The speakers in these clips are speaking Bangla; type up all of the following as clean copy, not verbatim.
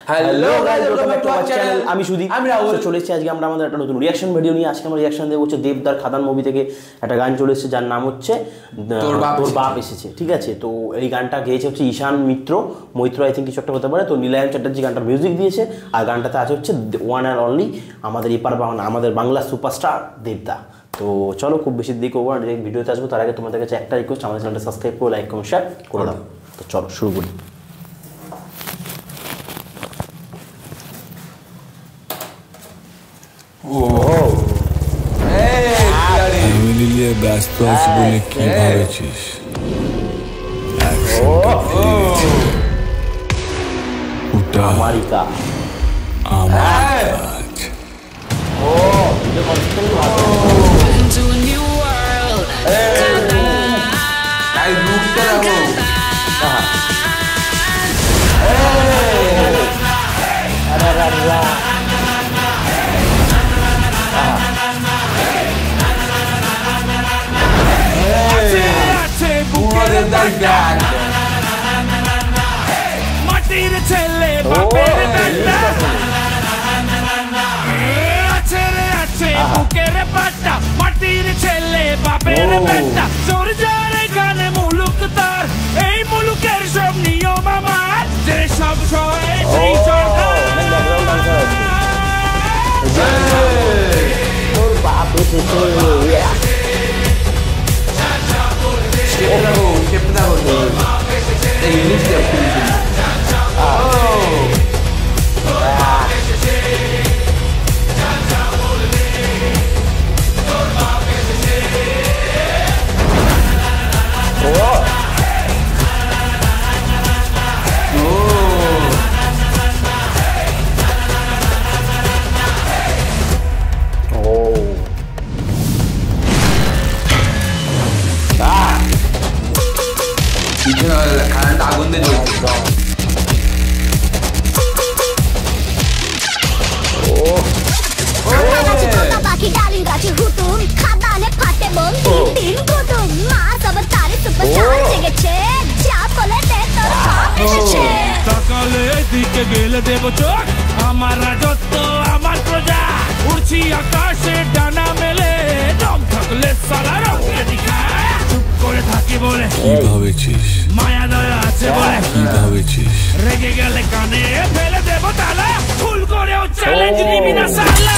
Hello guys, welcome back to our channel. আমি সুদীপ, আমি রাহুল। চলে এসেছি আজকে আমরা আমাদের একটা নতুন রিঅ্যাকশন ভিডিও নিয়ে। আজকে আমরা রিঅ্যাকশন দেবো হচ্ছে দেবদার খাদান মুভি থেকে একটা গান চলে এসেছে যার নাম হচ্ছে তোর বাপ এসেছে। ঠিক আছে, তো এই গানটা গেয়েছে হচ্ছে ঈশান মৈত্র আই থিঙ্ক কিছু একটা হতে পারে। তো নীলায়ন চ্যাটার্জি গানটার মিউজিক দিয়েছে, আর গানটাতে আছে হচ্ছে ওয়ান অ্যান্ড অনলি আমাদের এপার আমাদের বাংলা সুপারস্টার দেবদা। তো চলো, খুব বেশি দিক ওভার ভিডিওতে আসবো তার আগে তোমাদের কাছে একটা রিকোয়েস্ট, আমাদের চ্যানেলটা সাবস্ক্রাইব করে লাইক কমেন্ট শেয়ার করে দাও। তো চলো শুরু করি। ফ্যামিলি নিয়ে ব্যস্ত আছি বলে কি ভাবেছিস? আমারই কাজ। Into a new world. মাটির ছেলে বাপের বেটা, আছে বুকের পাটা। মাটির ছেলে বাপের বেটা, জোর জোরে গানে মুলুক তার। এই মুলুকের সব নিয়ম আমার, যে সব সহে সেই সরকার। তোর বাপ এসেছে। আগুন দিয়ে জ্বলছে। পাখি ডালিম গাছে হুতুম, খাদানে ফাটে বোম, তিন কুটুম মাছ আবার তারে সুপারস্টার জেগেছে। যা বলে দে তোর বাপ এসেছে। সকালে দিকে গেলে দেব চোখ, আমার রাজত্ব আমার প্রজা। উড়ছি আকাশে ডানা মেলে, দম থাকলে সারা রঙে দিখা। চুপ করে থাকি বলে কি ভাবেছিস? মায়া দয়া আছে বলে কি ভাবেছিস? রেগে গেলে কানে ফেলে দেব তালা। ফুল করেও চ্যালেঞ্জ নিবি না সালা।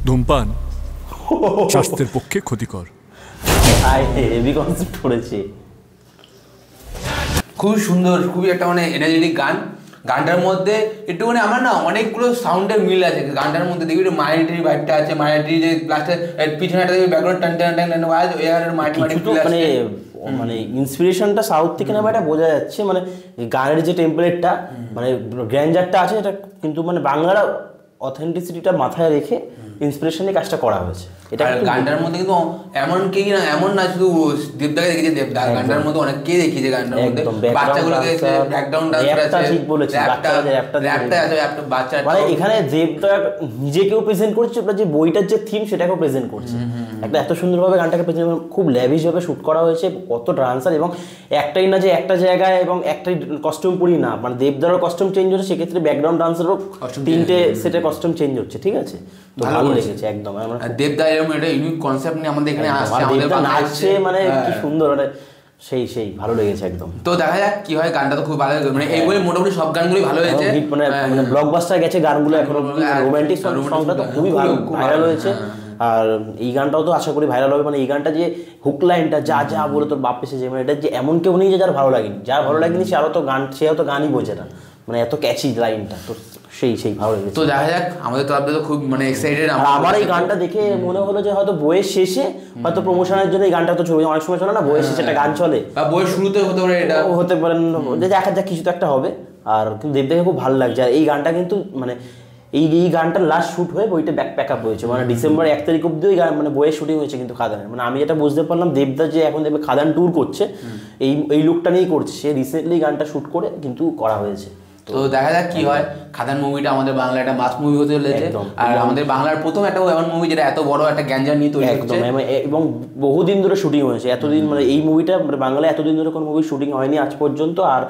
ধূমপান স্বাস্থ্যের পক্ষে ক্ষতিকর। হেভি কনসেপ্ট করেছে। খুবই সুন্দর, খুবই একটা মানে এনার্জেটিক গান। গানটার মধ্যে একটুখানি আমার না অনেকগুলো সাউন্ডের মিল আছে গানটার মধ্যে। দেখবি একটু মায়াটির ভাইবটা আছে, মায়াটির যে লাস্টে পিছনে একটা দেখবি ব্যাকগ্রাউন্ড টান টান টান আওয়াজ, এর মাটি মাটি মানে মানে ইন্সপিরেশনটা সাউথ থেকে না এটা বোঝা যাচ্ছে। মানে গানের যে টেম্পলেটটা মানে গ্র্যান্ডারটা আছে এটা কিন্তু মানে বাংলার অথেন্টিসিটিটা মাথায় রেখে ইন্সপিরেশনে কাজটা করা হয়েছে। এটা গানটার মধ্যে কিন্তু এমন না শুধু দেবদাকে দেখেছি, দেবদা গানটার মধ্যে অনেকেই দেখিয়েছে। গানটার মধ্যে বাচ্চাগুলোকে ব্যাকগ্রাউন্ড ডান্সার আছে, ঠিক বলেছে, বাচ্চা মানে এখানে দেবদা নিজেকেও প্রেজেন্ট করছে, যে বইটার যে থিম সেটাকেও প্রেজেন্ট করছে। একটা এত সুন্দরভাবে গানটাকে প্রেজেন্ট, খুব ল্যাভিশ ভাবে শুট করা হয়েছে, কত ডান্সার, এবং একটাই না যে একটা জায়গায় এবং একটাই কস্টিউম পরি না, মানে দেবদারও কস্টিউম চেঞ্জ হচ্ছে, সেক্ষেত্রে ব্যাকগ্রাউন্ড ডান্সারও তিনটে সেটের কস্টিউম চেঞ্জ হচ্ছে। ঠিক আছে, তো ভালো লেগেছে একদম। দেবদা এরকম একটা ইউনিক কনসেপ্ট নিয়ে আমাদের এখানে আসছে, আমাদের নাচছে, মানে কি সুন্দর, মানে সেই ভালো লেগেছে একদম। তো দেখা যাক কি হয়। গানটা তো খুব ভালো হয়েছে, মানে এই বই মোটামুটি সব গানগুলোই ভালো হয়েছে, মানে ব্লকবাস্টার গেছে গানগুলো এখনো। রোমান্টিক সংটা তো খুবই ভাইরাল হয়েছে, আর এই গানটাও তো আশা করি ভাইরাল হবে। মানে এই গানটা যে হুক লাইনটা যা যা বলে তোর বাপ এসেছে, মানে এটা যে এমন কেউ নেই যে যার ভালো লাগেনি, যার ভালো লাগেনি সে আরও তো গান, সে হয়তো গানই বোঝে না। মানে এত ক্যাচি লাইনটা, তো সেই ভালো লেগেছে। তো দেখা যাক, আমাদের তরফ থেকে খুব মানে এক্সাইটেড। আমার এই গানটা দেখে মনে হলো যে হয়তো বইয়ের শেষে হয়তো প্রমোশনের জন্য এই গানটা তো ছবি অনেক সময় চলে না, বইয়ের শেষে একটা গান চলে বা বইয়ের শুরুতে হতে পারে, এটা হতে পারেন যে দেখা যাক কিছু তো একটা হবে। আর কিন্তু দেবদাকে খুব ভালো লাগছে। আর এই গানটা কিন্তু মানে এই গানটার লাস্ট শ্যুট হয়ে বইটা প্যাক আপ হয়েছে, মানে ডিসেম্বর 1 তারিখ অব্দি ওই গান মানে বইয়ের শুটিং হয়েছে কিন্তু খাদানের। মানে আমি এটা বুঝতে পারলাম দেবদা যে এখন দেখবে খাদান ট্যুর করছে এই লুকটা নিয়েই করছে, সে রিসেন্টলি গানটা শ্যুট করে কিন্তু করা হয়েছে। তো দেখা যাক কি হয়। খাদান মুভিটা আমাদের বাংলা একটা মাস মুভি হতে চলেছে, আর আমাদের বাংলার প্রথম একটা এমন মুভি যেটা এত বড় একটা গ্যাঞ্জাম নিয়ে তৈরি হচ্ছে, এবং বহুদিন ধরে শুটিং হয়েছে। এতদিন মানে এই মুভিটা মানে বাংলায় এতদিন ধরে কোনো মুভি শুটিং হয়নি আজ পর্যন্ত। আর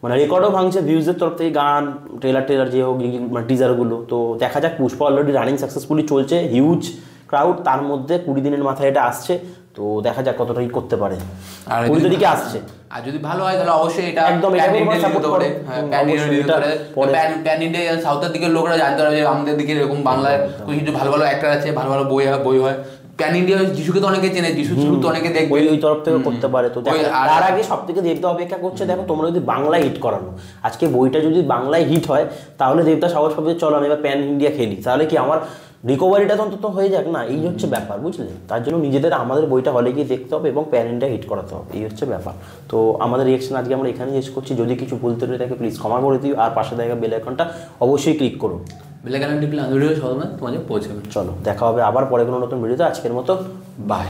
মানে রেকর্ডও ভাঙছে ভিউজের তরফ থেকে, গান ট্রেলার যে হোক মানে টিজারগুলো। তো দেখা যাক, পুষ্পা অলরেডি রানিং সাকসেসফুলি চলছে, হিউজ ক্রাউড, তার মধ্যে 20 দিনের মাথায় এটা আসছে। তো দেখা যাক কতটা কি করতে পারে, আর 20 তারিখে আসছে। আর যদি ভালো হয় তাহলে অবশ্যই এটা একদম সাপোর্ট করে, প্যান ইন্ডিয়া সাউথের দিকের লোকরা জানতে পারবে যে আমাদের দিকে এরকম বাংলায় কিছু ভালো ভালো অ্যাক্টর আছে, ভালো ভালো বই হয়। প্যান ইন্ডিয়া যিশুকে তো অনেকে চেনে, যিশু শুরু তো অনেকে দেখবে, ওই তরফ থেকে করতে পারে। তো তার আগে সব থেকে দেবদা অপেক্ষা করছে, দেখো তোমরা যদি বাংলায় হিট করানো, আজকে বইটা যদি বাংলায় হিট হয় তাহলে দেবদা সাহস পাবে চলো আমি এবার প্যান ইন্ডিয়া খেলি, তাহলে কি আমার রিকভারিটা তো অন্তত হয়ে যাক না, এই হচ্ছে ব্যাপার, বুঝলে? তার জন্য নিজেদের আমাদের বইটা হলে গিয়ে দেখতে হবে এবং প্যান ইন্ডিয়া হিট করাতে হবে, এই হচ্ছে ব্যাপার। তো আমাদের রিয়েকশন আজকে আমরা এখানে শেষ করছি। যদি কিছু ভুলতে রয়ে থাকে প্লিজ ক্ষমা করে দিও, আর পাশে দেখা বেল আইকনটা অবশ্যই ক্লিক করো, বেল আইকনটা টিপলে ভিডিও সবার তোমাদের পৌঁছাবে। চলো দেখা হবে আবার পরে কোনো নতুন ভিডিওতে। আজকের মতো বাই।